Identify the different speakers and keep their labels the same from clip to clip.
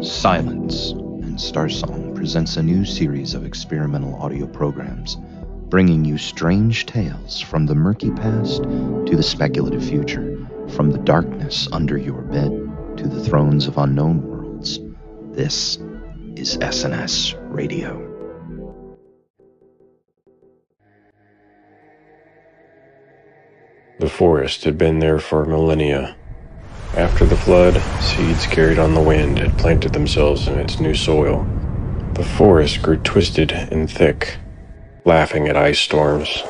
Speaker 1: Silence and Starsong presents a new series of experimental audio programs, bringing you strange tales from the murky past to the speculative future, from the darkness under your bed to the thrones of unknown worlds. This is SNS Radio.
Speaker 2: The forest had been there for millennia. After the flood, seeds carried on the wind had planted themselves in its new soil. The forest grew twisted and thick, laughing at ice storms.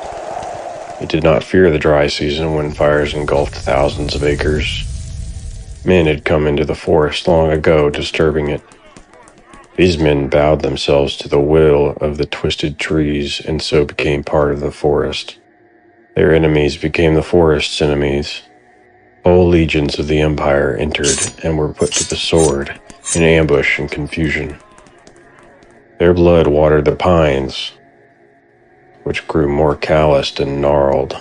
Speaker 2: It did not fear the dry season when fires engulfed thousands of acres. Men had come into the forest long ago, disturbing it. These men bowed themselves to the will of the twisted trees and so became part of the forest. Their enemies became the forest's enemies. Whole legions of the Empire entered and were put to the sword in ambush and confusion. Their blood watered the pines, which grew more calloused and gnarled.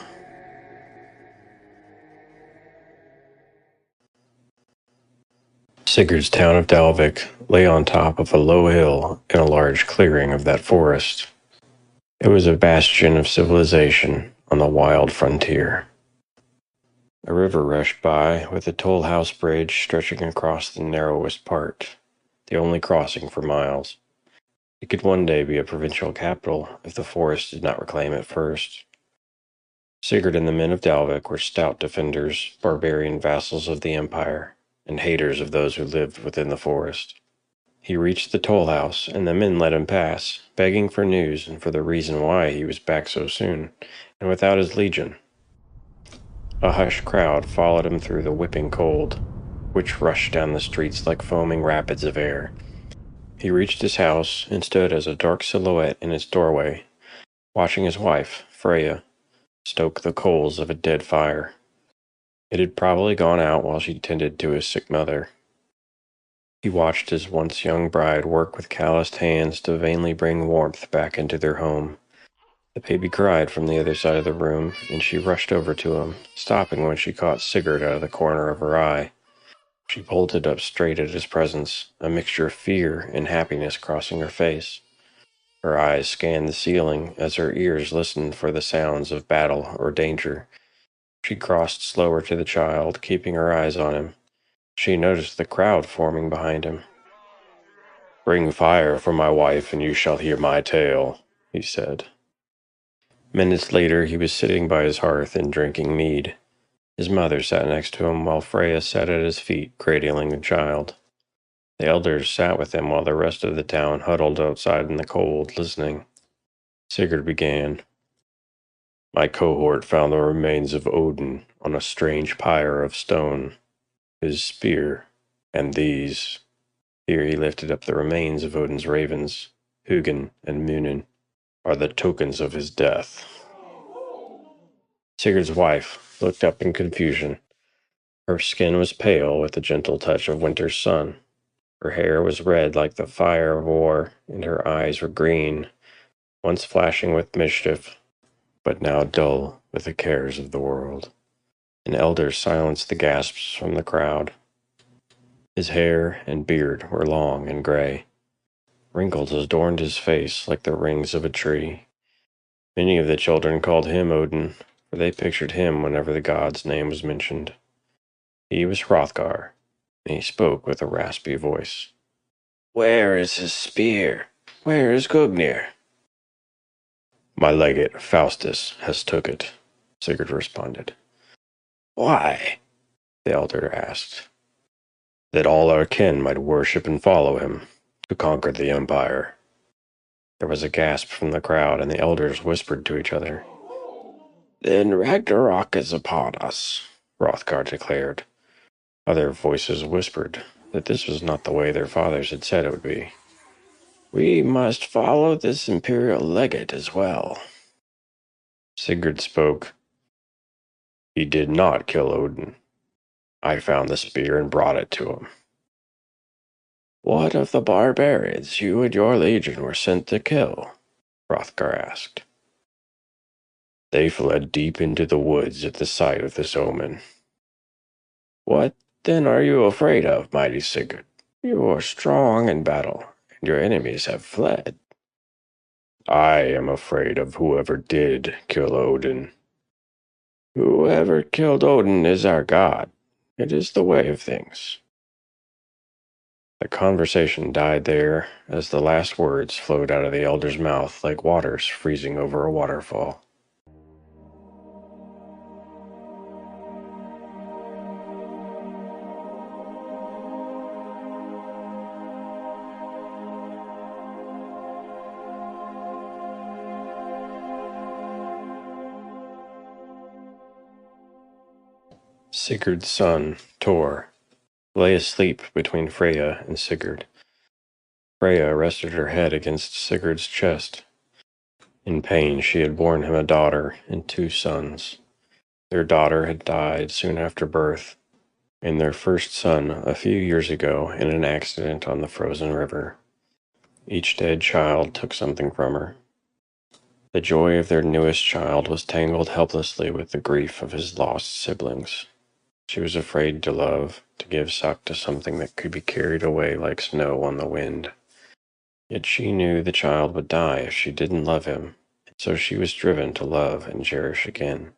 Speaker 2: Sigurd's town of Dalvik lay on top of a low hill in a large clearing of that forest. It was a bastion of civilization on the wild frontier. A river rushed by with a toll house bridge stretching across the narrowest part, the only crossing for miles. It could one day be a provincial capital if the forest did not reclaim it first. Sigurd and the men of Dalvik were stout defenders, barbarian vassals of the Empire, and haters of those who lived within the forest. He reached the toll house, and the men let him pass, begging for news and for the reason why he was back so soon, and without his legion. A hushed crowd followed him through the whipping cold, which rushed down the streets like foaming rapids of air. He reached his house and stood as a dark silhouette in its doorway, watching his wife, Freja, stoke the coals of a dead fire. It had probably gone out while she tended to his sick mother. He watched his once young bride work with calloused hands to vainly bring warmth back into their home. The baby cried from the other side of the room, and she rushed over to him, stopping when she caught Sigurd out of the corner of her eye. She bolted up straight at his presence, a mixture of fear and happiness crossing her face. Her eyes scanned the ceiling as her ears listened for the sounds of battle or danger. She crossed slower to the child, keeping her eyes on him. She noticed the crowd forming behind him. "Bring fire for my wife, and you shall hear my tale," he said. Minutes later, he was sitting by his hearth and drinking mead. His mother sat next to him while Freja sat at his feet, cradling the child. The elders sat with him while the rest of the town huddled outside in the cold, listening. Sigurd began. "My cohort found the remains of Odin on a strange pyre of stone. His spear, and these." Here he lifted up the remains of Odin's ravens, Hugin and Munin, "are the tokens of his death." Sigurd's wife looked up in confusion. Her skin was pale with the gentle touch of winter's sun. Her hair was red like the fire of war, and her eyes were green, once flashing with mischief, but now dull with the cares of the world. An elder silenced the gasps from the crowd. His hair and beard were long and gray. Wrinkles adorned his face like the rings of a tree. Many of the children called him Odin, for they pictured him whenever the god's name was mentioned. He was Hrothgar, and he spoke with a raspy voice. "Where is his spear? Where is Gungnir?" "My legate, Faustus, has took it," Sigurd responded. "Why?" the elder asked. "That all our kin might worship and follow him, to conquer the Empire." There was a gasp from the crowd, and the elders whispered to each other. "Then Ragnarok is upon us," Hrothgar declared. Other voices whispered that this was not the way their fathers had said it would be. "We must follow this imperial legate as well." Sigurd spoke. "He did not kill Odin. I found the spear and brought it to him." "What of the barbarians you and your legion were sent to kill?" Hrothgar asked. "They fled deep into the woods at the sight of this omen," What then are you afraid of, mighty Sigurd? You are strong in battle, and your enemies have fled. I am afraid of whoever did kill Odin. Whoever killed Odin is our god. It is the way of things. The conversation died there as the last words flowed out of the elder's mouth like waters freezing over a waterfall. Sigurd's son, Tor, lay asleep between Freja and Sigurd. Freja rested her head against Sigurd's chest. In pain, she had borne him a daughter and 2 sons. Their daughter had died soon after birth, and their first son a few years ago in an accident on the frozen river. Each dead child took something from her. The joy of their newest child was tangled helplessly with the grief of his lost siblings. She was afraid to love, to give suck to something that could be carried away like snow on the wind. Yet she knew the child would die if she didn't love him, so she was driven to love and cherish again.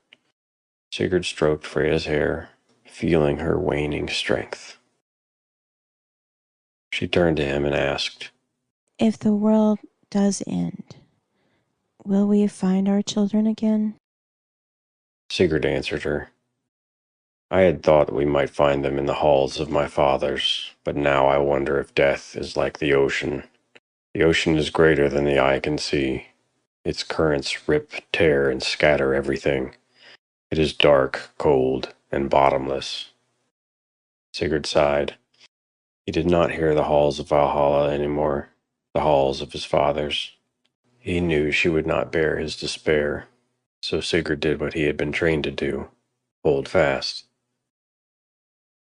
Speaker 2: Sigurd stroked Freya's hair, feeling her waning strength. She turned to him and asked,
Speaker 3: If the world does end, will we find our children again?
Speaker 2: Sigurd answered her, I had thought we might find them in the halls of my fathers, but now I wonder if death is like the ocean. The ocean is greater than the eye can see. Its currents rip, tear, and scatter everything. It is dark, cold, and bottomless. Sigurd sighed. He did not hear the halls of Valhalla anymore, the halls of his fathers. He knew she would not bear his despair, so Sigurd did what he had been trained to do, hold fast.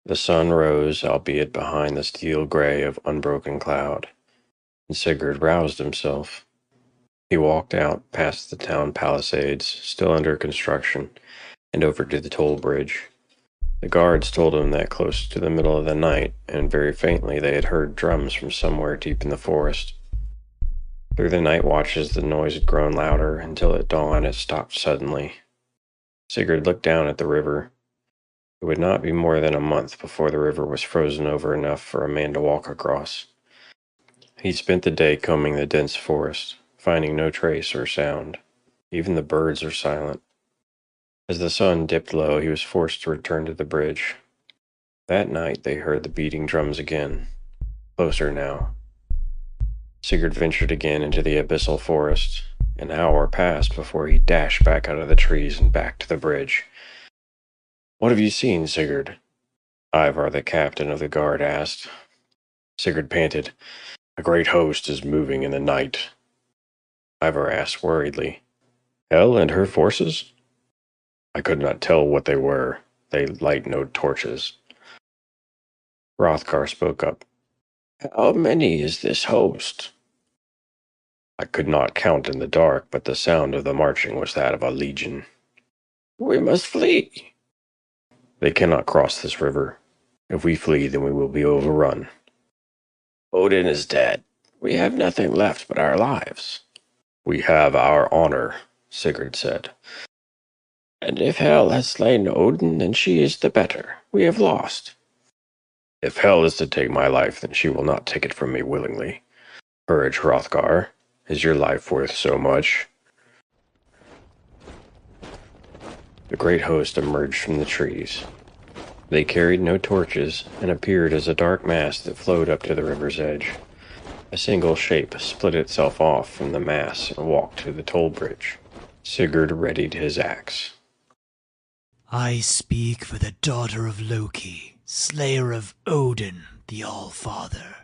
Speaker 2: The sun rose, albeit behind the steel gray of unbroken cloud, and Sigurd roused himself. He walked out past the town palisades, still under construction, and over to the toll bridge. The guards told him that close to the middle of the night, and very faintly, they had heard drums from somewhere deep in the forest. Through the night watches, the noise had grown louder until at dawn it stopped suddenly. Sigurd looked down at the river. It would not be more than a month before the river was frozen over enough for a man to walk across. He spent the day combing the dense forest, finding no trace or sound. Even the birds are silent. As the sun dipped low, he was forced to return to the bridge. That night they heard the beating drums again, closer now. Sigurd ventured again into the abyssal forest. An hour passed before he dashed back out of the trees and back to the bridge. What have you seen, Sigurd? Ivar, the captain of the guard, asked. Sigurd panted. A great host is moving in the night. Ivar asked worriedly. Hel and her forces? I could not tell what they were. They light no torches. Hrothgar spoke up. How many is this host? I could not count in the dark, but the sound of the marching was that of a legion. We must flee. They cannot cross this river. If we flee, then we will be overrun. Odin is dead. We have nothing left but our lives. We have our honor, Sigurd said. And if Hel has slain Odin, then she is the better. We have lost. If Hel is to take my life, then she will not take it from me willingly. Courage, Hrothgar. Is your life worth so much? The great host emerged from the trees. They carried no torches and appeared as a dark mass that flowed up to the river's edge. A single shape split itself off from the mass and walked to the toll bridge. Sigurd readied his axe.
Speaker 4: I speak for the daughter of Loki, slayer of Odin, the All-Father.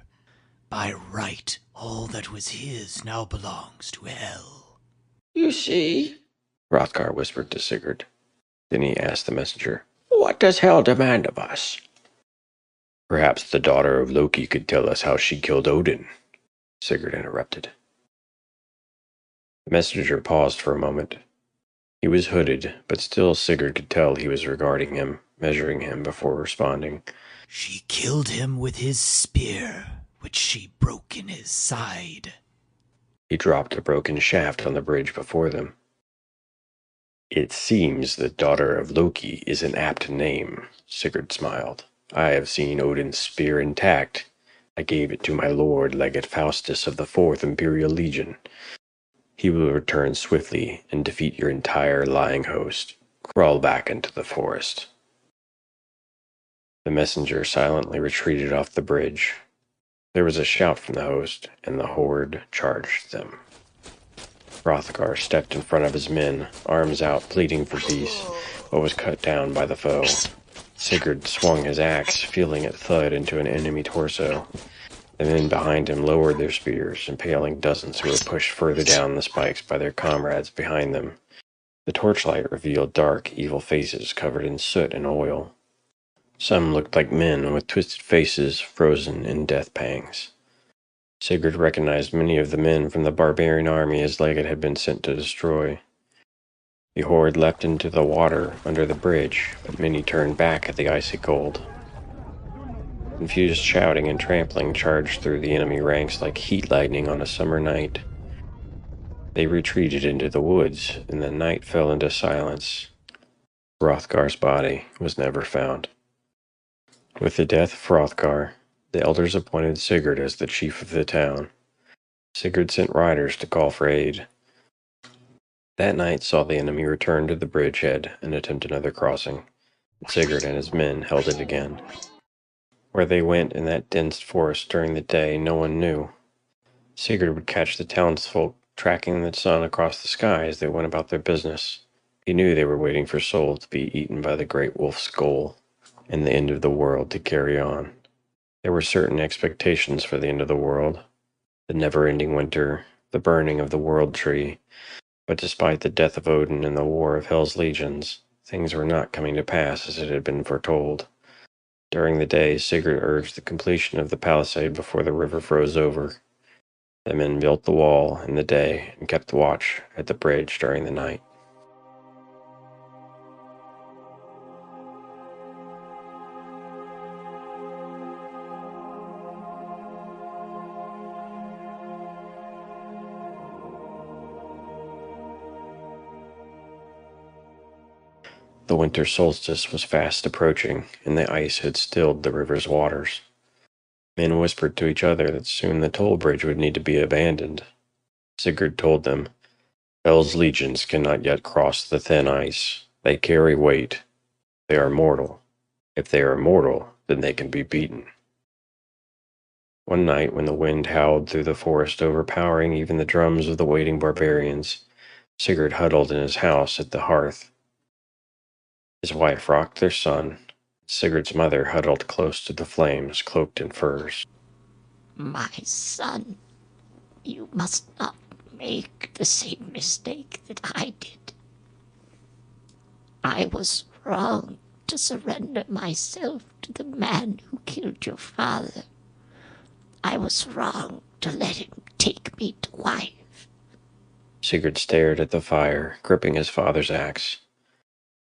Speaker 4: By right, all that was his now belongs to Hel.
Speaker 2: You see, Hrothgar whispered to Sigurd. Then he asked the messenger, What does Hel demand of us? Perhaps the daughter of Loki could tell us how she killed Odin, Sigurd interrupted. The messenger paused for a moment. He was hooded, but still Sigurd could tell he was regarding him, measuring him before responding.
Speaker 4: She killed him with his spear, which she broke in his side.
Speaker 2: He dropped a broken shaft on the bridge before them. It seems the daughter of Loki is an apt name, Sigurd smiled. I have seen Odin's spear intact. I gave it to my lord Legate Faustus of the 4th Imperial Legion. He will return swiftly and defeat your entire lying host. Crawl back into the forest. The messenger silently retreated off the bridge. There was a shout from the host, and the horde charged them. Hrothgar stepped in front of his men, arms out, pleading for peace, but was cut down by the foe. Sigurd swung his axe, feeling it thud into an enemy torso. The men behind him lowered their spears, impaling dozens who were pushed further down the spikes by their comrades behind them. The torchlight revealed dark, evil faces covered in soot and oil. Some looked like men with twisted faces, frozen in death pangs. Sigurd recognized many of the men from the barbarian army his legate had been sent to destroy. The horde leapt into the water under the bridge, but many turned back at the icy cold. Confused shouting and trampling charged through the enemy ranks like heat lightning on a summer night. They retreated into the woods, and the night fell into silence. Hrothgar's body was never found. With the death of Hrothgar, the elders appointed Sigurd as the chief of the town. Sigurd sent riders to call for aid. That night saw the enemy return to the bridgehead and attempt another crossing. Sigurd and his men held it again. Where they went in that dense forest during the day, no one knew. Sigurd would catch the townsfolk tracking the sun across the sky as they went about their business. He knew they were waiting for souls to be eaten by the great wolf's skull, and the end of the world to carry on. There were certain expectations for the end of the world, the never-ending winter, the burning of the world tree, but despite the death of Odin and the war of Hell's legions, things were not coming to pass as it had been foretold. During the day, Sigurd urged the completion of the palisade before the river froze over. The men built the wall in the day and kept watch at the bridge during the night. The winter solstice was fast approaching, and the ice had stilled the river's waters. Men whispered to each other that soon the toll bridge would need to be abandoned. Sigurd told them, Hell's legions cannot yet cross the thin ice. They carry weight. They are mortal. If they are mortal, then they can be beaten. One night, when the wind howled through the forest, overpowering even the drums of the waiting barbarians, Sigurd huddled in his house at the hearth. His wife rocked their son. Sigurd's mother huddled close to the flames, cloaked in furs.
Speaker 5: My son, you must not make the same mistake that I did. I was wrong to surrender myself to the man who killed your father. I was wrong to let him take me to wife.
Speaker 2: Sigurd stared at the fire, gripping his father's axe.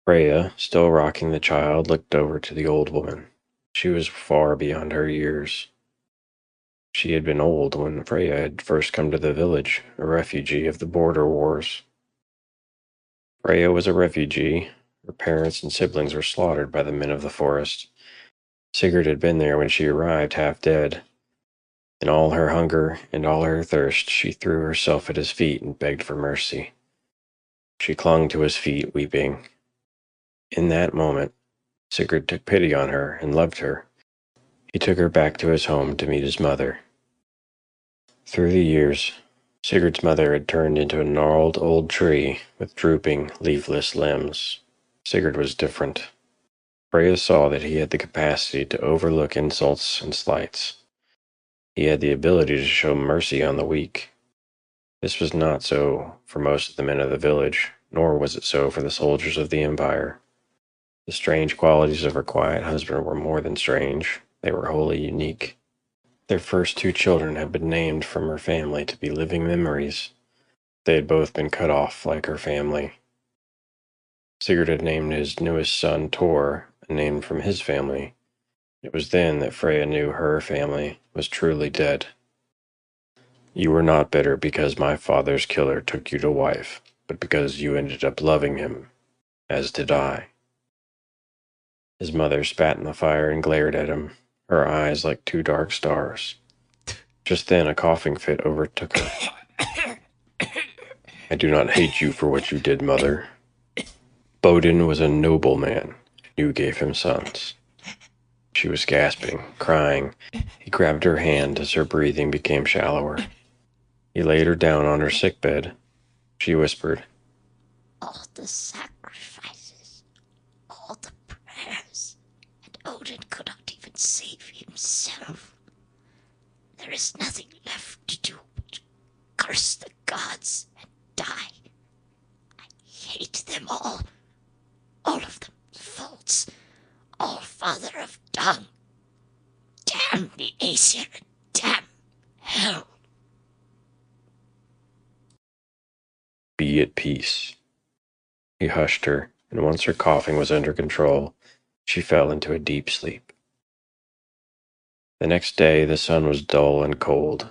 Speaker 2: Freja, still rocking the child, looked over to the old woman. She was far beyond her years. She had been old when Freja had first come to the village, a refugee of the border wars. Freja was a refugee. Her parents and siblings were slaughtered by the men of the forest. Sigurd had been there when she arrived, half dead. In all her hunger and all her thirst, she threw herself at his feet and begged for mercy. She clung to his feet, weeping. In that moment, Sigurd took pity on her and loved her. He took her back to his home to meet his mother. Through the years, Sigurd's mother had turned into a gnarled old tree with drooping, leafless limbs. Sigurd was different. Freya saw that he had the capacity to overlook insults and slights. He had the ability to show mercy on the weak. This was not so for most of the men of the village, nor was it so for the soldiers of the Empire. The strange qualities of her quiet husband were more than strange. They were wholly unique. Their first 2 children had been named from her family to be living memories. They had both been cut off like her family. Sigurd had named his newest son Tor, named from his family. It was then that Freja knew her family was truly dead. You were not bitter because my father's killer took you to wife, but because you ended up loving him, as did I. His mother spat in the fire and glared at him, her eyes like two dark stars. Just then a coughing fit overtook her. I do not hate you for what you did, mother. Bodin was a noble man. You gave him sons. She was gasping, crying. He grabbed her hand as her breathing became shallower. He laid her down on her sickbed. She whispered,
Speaker 5: All the sacrifices, all the prayers, and Odin could not even save himself. There is nothing left to do but curse the gods and die. I hate them all of them false, all father of dung. Damn the Aesir and damn hell.
Speaker 2: Be at peace. He hushed her, and once her coughing was under control, she fell into a deep sleep. The next day the sun was dull and cold.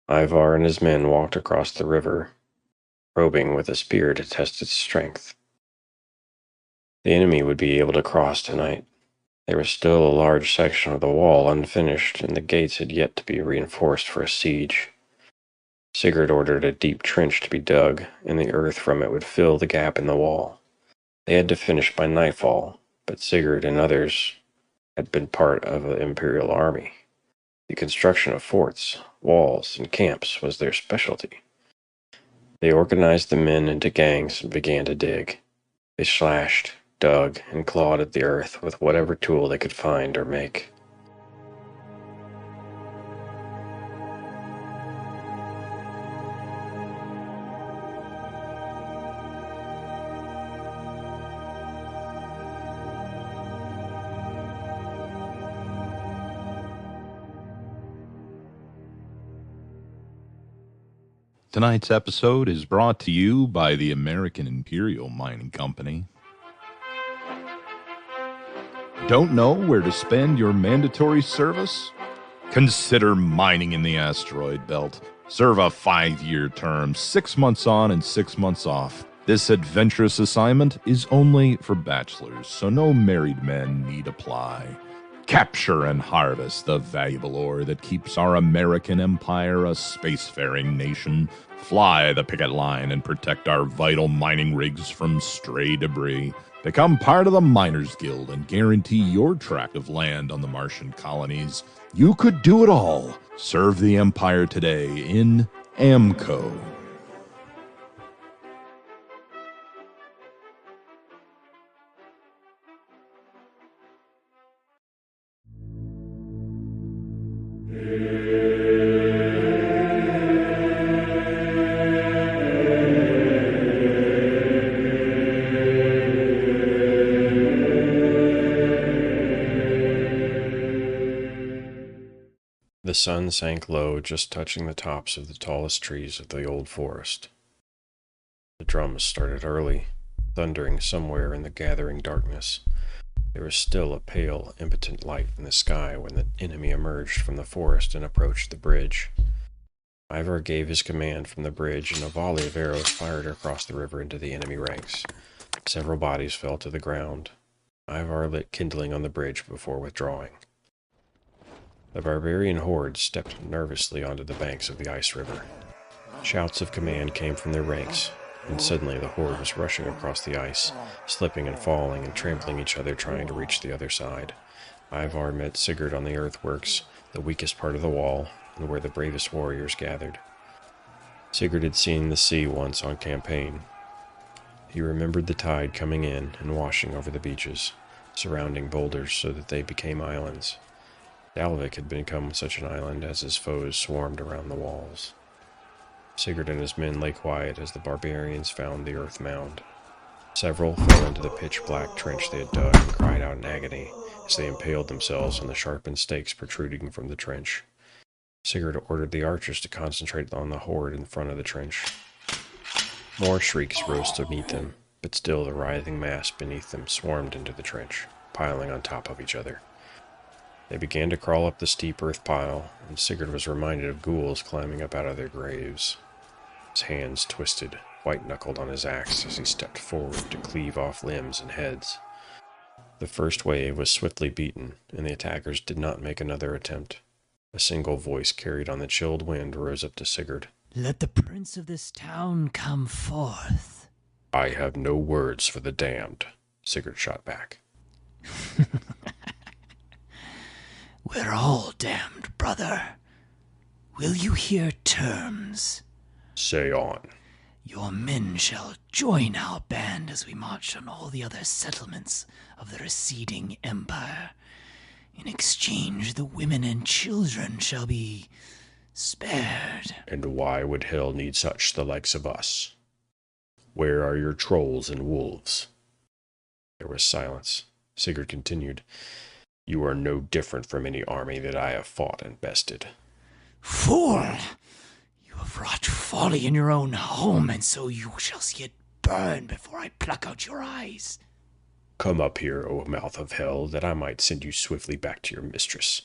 Speaker 2: Ivar and his men walked across the river, probing with a spear to test its strength. The enemy would be able to cross tonight. There was still a large section of the wall unfinished, and the gates had yet to be reinforced for a siege. Sigurd ordered a deep trench to be dug, and the earth from it would fill the gap in the wall. They had to finish by nightfall, but Sigurd and others had been part of the Imperial army. The construction of forts, walls, and camps was their specialty. They organized the men into gangs and began to dig. They slashed, dug, and clawed at the earth with whatever tool they could find or make.
Speaker 6: Tonight's episode is brought to you by the American Imperial Mining Company. Don't know where to spend your mandatory service? Consider mining in the asteroid belt. Serve a 5-year term, 6 months on and 6 months off. This adventurous assignment is only for bachelors, so no married men need apply. Capture and harvest the valuable ore that keeps our American empire a spacefaring nation. Fly the picket line and protect our vital mining rigs from stray debris. Become part of the Miners Guild and guarantee your tract of land on the Martian colonies. You could do it all. Serve the Empire today in AMCO.
Speaker 2: The sun sank low, just touching the tops of the tallest trees of the old forest. The drums started early, thundering somewhere in the gathering darkness. There was still a pale, impotent light in the sky when the enemy emerged from the forest and approached the bridge. Ivar gave his command from the bridge, and a volley of arrows fired across the river into the enemy ranks. Several bodies fell to the ground. Ivar lit kindling on the bridge before withdrawing. The barbarian horde stepped nervously onto the banks of the ice river. Shouts of command came from their ranks, and suddenly the horde was rushing across the ice, slipping and falling and trampling each other trying to reach the other side. Ivar met Sigurd on the earthworks, the weakest part of the wall, and where the bravest warriors gathered. Sigurd had seen the sea once on campaign. He remembered the tide coming in and washing over the beaches, surrounding boulders so that they became islands. Dalvik had become such an island as his foes swarmed around the walls. Sigurd and his men lay quiet as the barbarians found the earth mound. Several fell into the pitch-black trench they had dug and cried out in agony as they impaled themselves on the sharpened stakes protruding from the trench. Sigurd ordered the archers to concentrate on the horde in front of the trench. More shrieks rose to meet them, but still the writhing mass beneath them swarmed into the trench, piling on top of each other. They began to crawl up the steep earth pile, and Sigurd was reminded of ghouls climbing up out of their graves. His hands twisted, white-knuckled on his axe as he stepped forward to cleave off limbs and heads. The first wave was swiftly beaten, and the attackers did not make another attempt. A single voice carried on the chilled wind rose up to Sigurd.
Speaker 4: "Let the prince of this town come forth."
Speaker 2: "I have no words for the damned," Sigurd shot back.
Speaker 4: "We're all damned, brother. Will you hear terms?"
Speaker 2: "Say on."
Speaker 4: "Your men shall join our band as we march on all the other settlements of the receding empire. In exchange, the women and children shall be spared."
Speaker 2: "And why would hell need such the likes of us? Where are your trolls and wolves?" There was silence. Sigurd continued, "You are no different from any army that I have fought and bested."
Speaker 4: "Fool! You have wrought folly in your own home, and so you shall see it burn before I pluck out your eyes."
Speaker 2: "Come up here, O mouth of hell, that I might send you swiftly back to your mistress."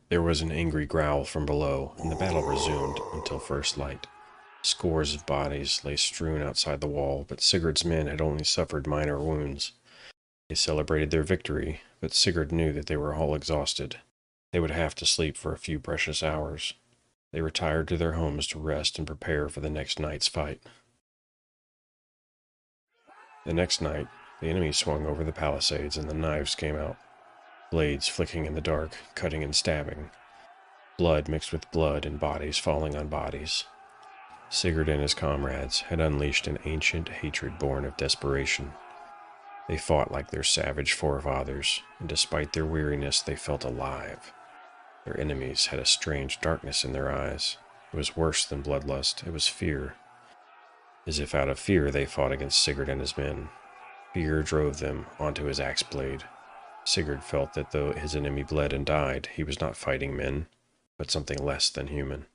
Speaker 2: There was an angry growl from below, and the battle resumed until first light. Scores of bodies lay strewn outside the wall, but Sigurd's men had only suffered minor wounds. They celebrated their victory, but Sigurd knew that they were all exhausted. They would have to sleep for a few precious hours. They retired to their homes to rest and prepare for the next night's fight. The next night, the enemy swung over the palisades and the knives came out. Blades flicking in the dark, cutting and stabbing. Blood mixed with blood and bodies falling on bodies. Sigurd and his comrades had unleashed an ancient hatred born of desperation. They fought like their savage forefathers, and despite their weariness they felt alive. Their enemies had a strange darkness in their eyes. It was worse than bloodlust, it was fear. As if out of fear they fought against Sigurd and his men. Fear drove them onto his axe blade. Sigurd felt that though his enemy bled and died, he was not fighting men, but something less than human.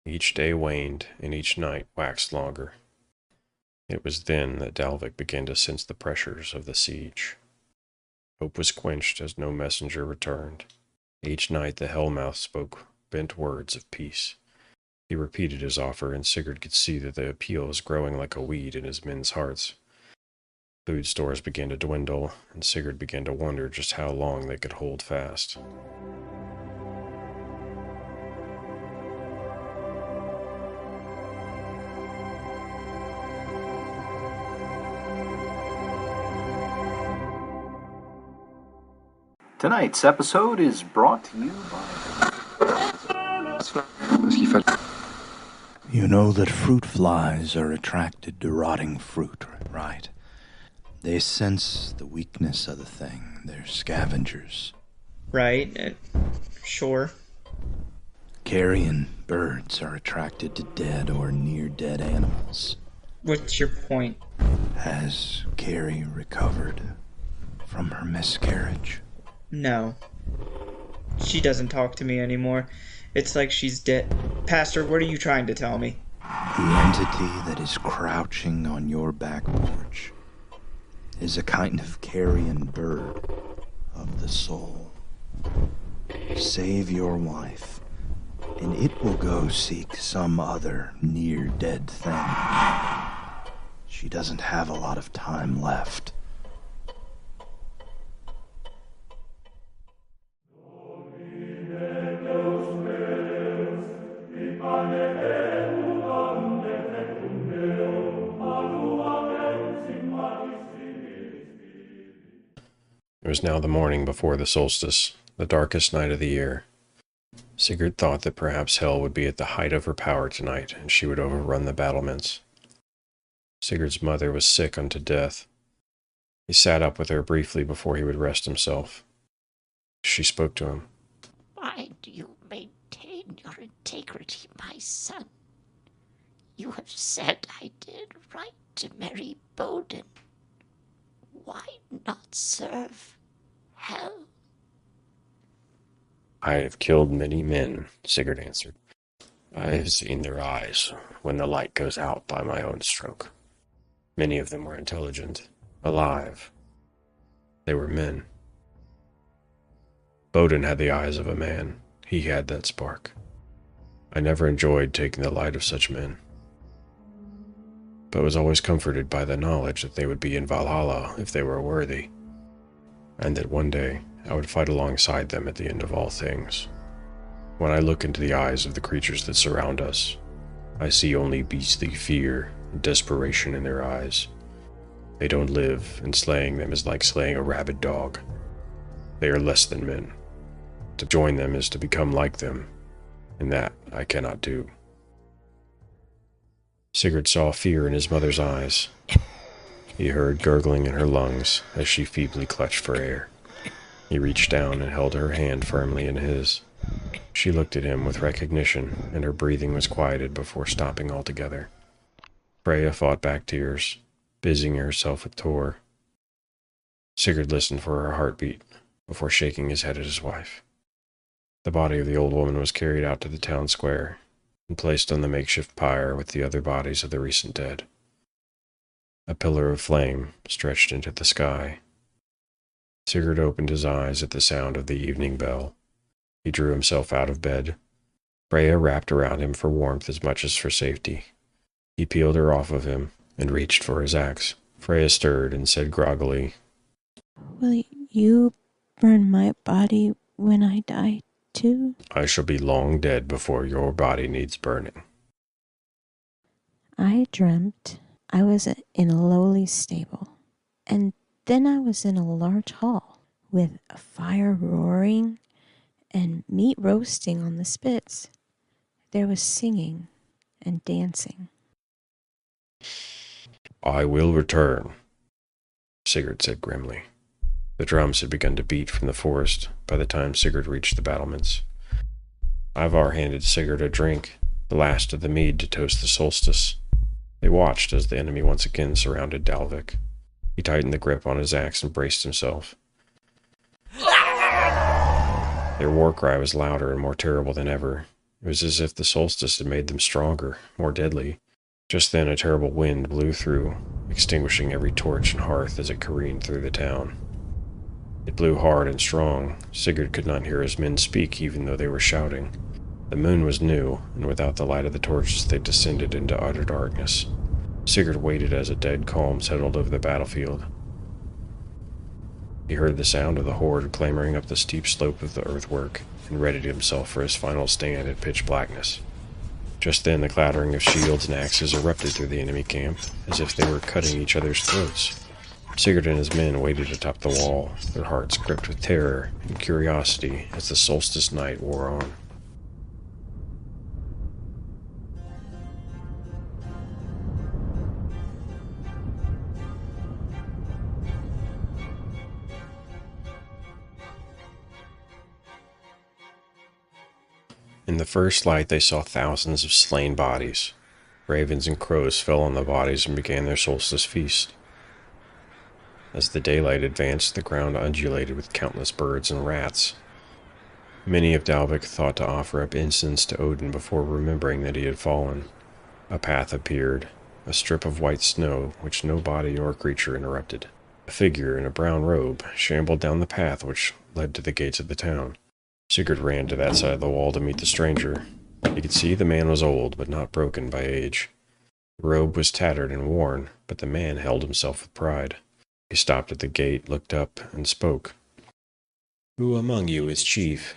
Speaker 2: Each day waned, and each night waxed longer. It was then that Dalvik began to sense the pressures of the siege. Hope was quenched as no messenger returned. Each night the Helmouth spoke bent words of peace. He repeated his offer, and Sigurd could see that the appeal was growing like a weed in his men's hearts. Food stores began to dwindle, and Sigurd began to wonder just how long they could hold fast.
Speaker 7: Tonight's episode is brought to you by...
Speaker 8: You know that fruit flies are attracted to rotting fruit, right? They sense the weakness of the thing. They're scavengers.
Speaker 9: Right, sure.
Speaker 8: Carrion birds are attracted to dead or near-dead animals.
Speaker 9: What's your point?
Speaker 8: Has Carrie recovered from her miscarriage?
Speaker 9: No. She doesn't talk to me anymore. It's like she's dead. Pastor, what are you trying to tell me?
Speaker 8: The entity that is crouching on your back porch is a kind of carrion bird of the soul. Save your wife, and it will go seek some other near-dead thing. She doesn't have a lot of time left.
Speaker 2: It was now the morning before the solstice, the darkest night of the year. Sigurd thought that perhaps Hel would be at the height of her power tonight, and she would overrun the battlements. Sigurd's mother was sick unto death. He sat up with her briefly before he would rest himself. She spoke to him.
Speaker 5: Why do you maintain your integrity, my son? You have said I did right to marry Bowden. Why not serve Hel?
Speaker 2: I have killed many men, Sigurd answered. I have seen their eyes when the light goes out by my own stroke. Many of them were intelligent, alive, They were men. Odin had the eyes of a man. He had that spark. I never enjoyed taking the light of such men, but was always comforted by the knowledge that they would be in Valhalla if they were worthy, and that one day I would fight alongside them at the end of all things. When I look into the eyes of the creatures that surround us, I see only beastly fear and desperation in their eyes. They don't live, and slaying them is like slaying a rabid dog. They are less than men. To join them is to become like them, and that I cannot do. Sigurd saw fear in his mother's eyes. He heard gurgling in her lungs as she feebly clutched for air. He reached down and held her hand firmly in his. She looked at him with recognition, and her breathing was quieted before stopping altogether. Freja fought back tears, busying herself with Tor. Sigurd listened for her heartbeat before shaking his head at his wife. The body of the old woman was carried out to the town square and placed on the makeshift pyre with the other bodies of the recent dead. A pillar of flame stretched into the sky. Sigurd opened his eyes at the sound of the evening bell. He drew himself out of bed. Freja wrapped around him for warmth as much as for safety. He peeled her off of him and reached for his axe. Freja stirred and said groggily,
Speaker 3: Will you burn my body when I die too?
Speaker 2: I shall be long dead before your body needs burning.
Speaker 3: I dreamt I was in a lowly stable, and then I was in a large hall with a fire roaring and meat roasting on the spits. There was singing and dancing.
Speaker 2: I will return, Sigurd said grimly. The drums had begun to beat from the forest by the time Sigurd reached the battlements. Ivar handed Sigurd a drink, the last of the mead to toast the solstice. They watched as the enemy once again surrounded Dalvik. He tightened the grip on his axe and braced himself. Their war cry was louder and more terrible than ever. It was as if the solstice had made them stronger, more deadly. Just then a terrible wind blew through, extinguishing every torch and hearth as it careened through the town. It blew hard and strong. Sigurd could not hear his men speak even though they were shouting. The moon was new, and without the light of the torches they descended into utter darkness. Sigurd waited as a dead calm settled over the battlefield. He heard the sound of the horde clambering up the steep slope of the earthwork, and readied himself for his final stand at pitch blackness. Just then the clattering of shields and axes erupted through the enemy camp, as if they were cutting each other's throats. Sigurd and his men waited atop the wall, their hearts gripped with terror and curiosity as the solstice night wore on. In the first light they saw thousands of slain bodies. Ravens and crows fell on the bodies and began their solstice feast. As the daylight advanced, the ground undulated with countless birds and rats. Many of Dalvik thought to offer up incense to Odin before remembering that he had fallen. A path appeared, a strip of white snow which no body or creature interrupted. A figure in a brown robe shambled down the path which led to the gates of the town. Sigurd ran to that side of the wall to meet the stranger. He could see the man was old, but not broken by age. The robe was tattered and worn, but the man held himself with pride. He stopped at the gate, looked up, and spoke. Who among you is chief?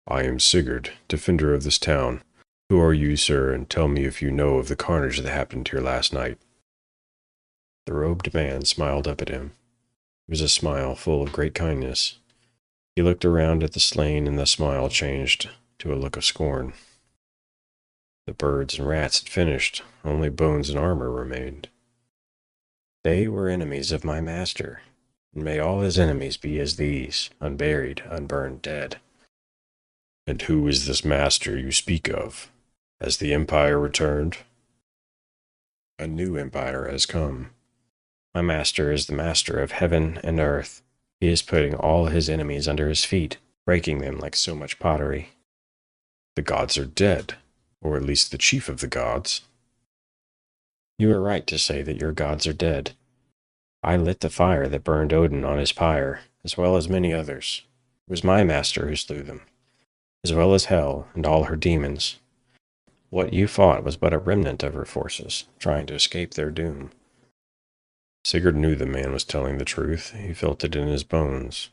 Speaker 2: I am Sigurd, defender of this town. Who are you, sir, and tell me if you know of the carnage that happened here last night? The robed man smiled up at him. It was a smile full of great kindness. He looked around at the slain, and the smile changed to a look of scorn. The birds and rats had finished, only bones and armor remained. They were enemies of my master, and may all his enemies be as these, unburied, unburned, dead. And who is this master you speak of? Has the empire returned? A new empire has come. My master is the master of heaven and earth. He is putting all his enemies under his feet, breaking them like so much pottery. The gods are dead, or at least the chief of the gods. You are right to say that your gods are dead. I lit the fire that burned Odin on his pyre, as well as many others. It was my master who slew them, as well as Hell and all her demons. What you fought was but a remnant of her forces, trying to escape their doom. Sigurd knew the man was telling the truth. He felt it in his bones.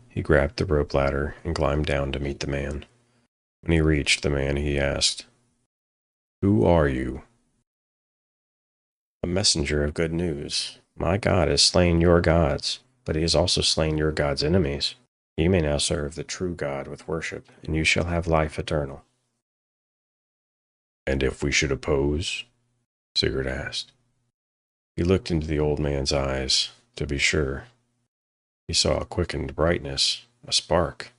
Speaker 2: He grabbed the rope ladder and climbed down to meet the man. When he reached the man, he asked, "Who are you?" "A messenger of good news. My God has slain your gods, but he has also slain your gods' enemies. You may now serve the true God with worship, and you shall have life eternal." "And if we should oppose?" Sigurd asked. He looked into the old man's eyes, to be sure. He saw a quickened brightness, a spark.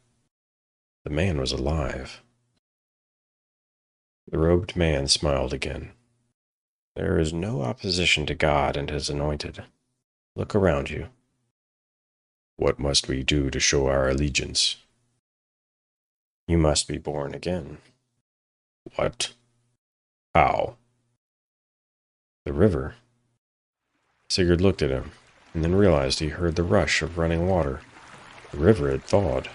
Speaker 2: The man was alive. The robed man smiled again. "There is no opposition to God and his anointed. Look around you." "What must we do to show our allegiance?" "You must be born again." "What? How?" "The river." Sigurd looked at him, and then realized he heard the rush of running water. The river had thawed.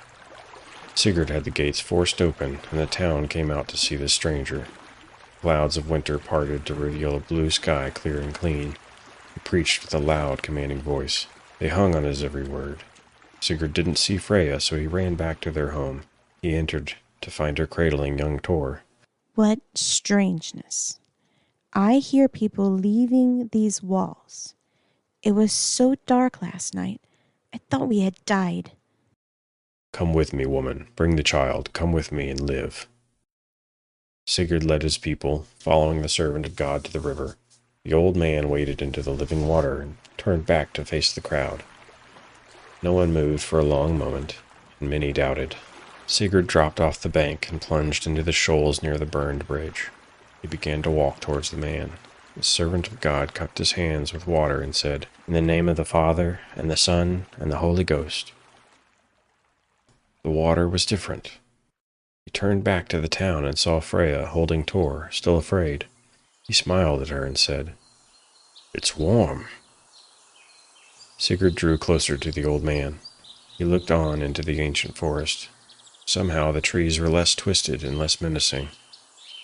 Speaker 2: Sigurd had the gates forced open, and the town came out to see the stranger. Clouds of winter parted to reveal a blue sky clear and clean. He preached with a loud, commanding voice. They hung on his every word. Sigurd didn't see Freja, so he ran back to their home. He entered to find her cradling young Tor.
Speaker 3: What strangeness. I hear people leaving these walls. It was so dark last night. I thought we had died.
Speaker 2: "Come with me, woman. Bring the child. Come with me and live." Sigurd led his people, following the servant of God to the river. The old man waded into the living water and turned back to face the crowd. No one moved for a long moment, and many doubted. Sigurd dropped off the bank and plunged into the shoals near the burned bridge. He began to walk towards the man. The servant of God cupped his hands with water and said, "In the name of the Father, and the Son, and the Holy Ghost." The water was different. He turned back to the town and saw Freja holding Tor, still afraid. He smiled at her and said, "It's warm." Sigurd drew closer to the old man. He looked on into the ancient forest. Somehow the trees were less twisted and less menacing.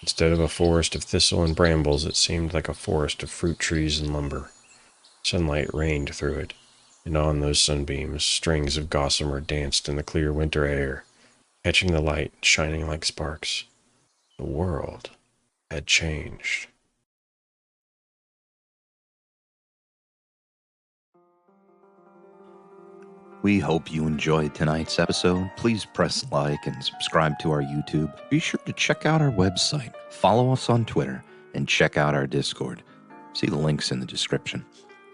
Speaker 2: Instead of a forest of thistle and brambles, it seemed like a forest of fruit trees and lumber. Sunlight rained through it, and on those sunbeams, strings of gossamer danced in the clear winter air, catching the light, shining like sparks. The world had changed.
Speaker 1: We hope you enjoyed tonight's episode. Please press like and subscribe to our YouTube. Be sure to check out our website, follow us on Twitter, and check out our Discord. See the links in the description.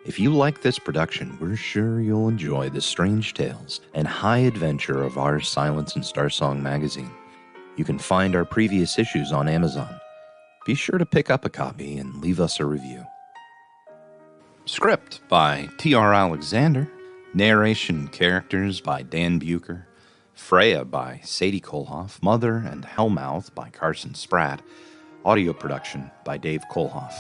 Speaker 1: If you like this production, we're sure you'll enjoy the strange tales and high adventure of our Silence and Starsong magazine. You can find our previous issues on Amazon. Be sure to pick up a copy and leave us a review. Script by T.R. Alexander. Narration characters by Dan Buker. Freja by Sadie Kohlhoff. Mother and Helmouth by Carson Spratt. Audio production by Dave Kohlhoff.